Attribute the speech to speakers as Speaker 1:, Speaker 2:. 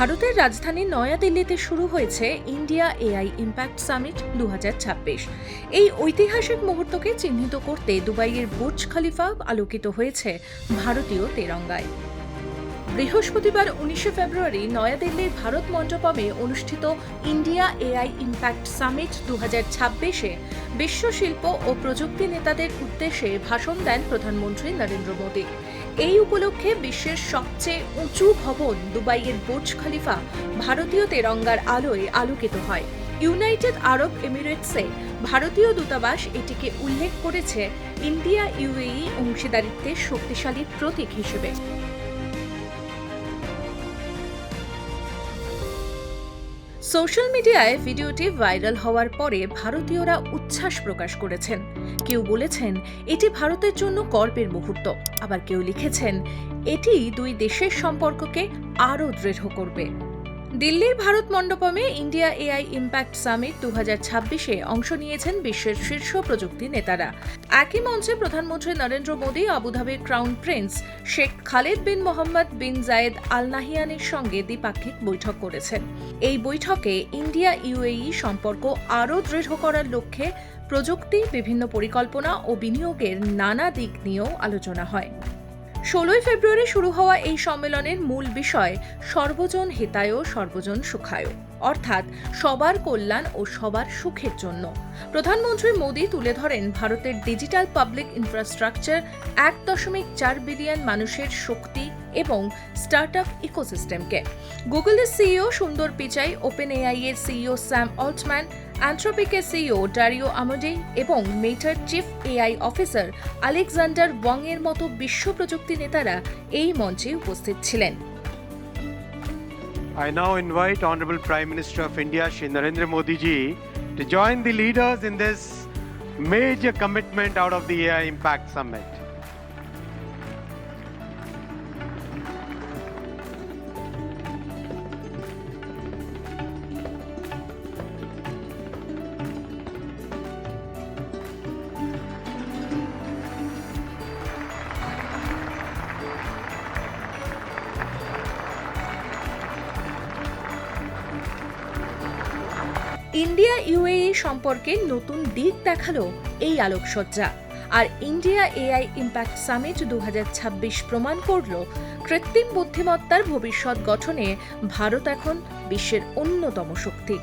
Speaker 1: ভারতের রাজধানী নয়াদিল্লিতে শুরু হয়েছে ইন্ডিয়া এআই ইম্প্যাক্ট সামিট 2026। এই ঐতিহাসিক মুহূর্তকে চিহ্নিত করতে দুবাইয়ের বুর্জ খলিফা আলোকিত হয়েছে ভারতীয় তেরঙ্গায়। বৃহস্পতিবার 19 ফেব্রুয়ারি নয়াদিল্লির ভারত মণ্ডপমে অনুষ্ঠিত ইন্ডিয়া এআই ইম্প্যাক্ট সামিট 2026-এ বিশ্ব শিল্প ও প্রযুক্তি নেতাদের উদ্দেশ্যে ভাষণ দেন প্রধানমন্ত্রী নরেন্দ্র মোদী। এই উপলক্ষে বিশ্বের সবচেয়ে উঁচু ভবন দুবাইয়ের বুর্জ খলিফা ভারতীয় তেরঙ্গার আলোয় আলোকিত হয়। ইউনাইটেড আরব এমিরেটসে ভারতীয় দূতাবাস এটিকে উল্লেখ করেছে ইন্ডিয়া ইউএই অংশীদারিত্বের শক্তিশালী প্রতীক হিসেবে। সোশ্যাল মিডিয়ায় ভিডিওটি ভাইরাল হওয়ার পরে ভারতীয়রা উচ্ছ্বাস প্রকাশ করেছেন। কেউ বলেছেন এটি ভারতের জন্য গর্বের মুহূর্ত, আবার কেউ লিখেছেন এটি দুই দেশের সম্পর্ককে আরও দৃঢ় করবে। দিল্লির ভারত মণ্ডপমে ইন্ডিয়া এআই ইম্প্যাক্ট সামিট 2026-এ অংশ নিয়েছেন বিশ্বের শীর্ষ প্রযুক্তি নেতারা। একই মঞ্চে প্রধানমন্ত্রী নরেন্দ্র মোদী আবুধাবির crown prince Sheikh Khaled bin Mohamed bin Zayed Al নাহিয়ানের সঙ্গে দ্বিপাক্ষিক বৈঠক করেছেন। এই বৈঠকে ইন্ডিয়া ইউএই সম্পর্ক আরও দৃঢ় করার লক্ষ্যে প্রযুক্তি, বিভিন্ন পরিকল্পনা ও বিনিয়োগের নানা দিক নিয়েও আলোচনা হয়। 16 ফেব্রুয়ারি শুরু হওয়া এই সম্মেলনের মূল বিষয় সর্বজন হিতায় সর্বজন সুখায়, অর্থাৎ সবার কল্যাণ ও সবার সুখের জন্য। প্রধানমন্ত্রী মোদী তুলে ধরেন ভারতের ডিজিটাল পাবলিক ইনফ্রাস্ট্রাকচার, 1.4 বিলিয়ন মানুষের শক্তি এবং স্টার্টআপ ইকোসিস্টেমকে। গুগলের CEO Sundar Pichai, open AI এর সিইও স্যাম অল্টম্যান, অ্যান্থ্রোপিকের সিইও ডারিও আমোডি এবং মেটার chief AI officer Alexandr Wang এর মতো বিশ্ব প্রযুক্তি নেতারা এই মঞ্চে উপস্থিত ছিলেন।
Speaker 2: I now invite Honorable Prime Minister of India, Shri Narendra Modi ji, to join the leaders in this major commitment out of the AI Impact Summit.
Speaker 1: India UAE সম্পর্কে নতুন দিক দেখালো এই আলোকসজ্জা। আর ইন্ডিয়া এআই ইম্প্যাক্ট সামিট 2026 প্রমাণ করল কৃত্রিম বুদ্ধিমত্তার ভবিষ্যৎ গঠনে ভারত এখন বিশ্বের অন্যতম শক্তি।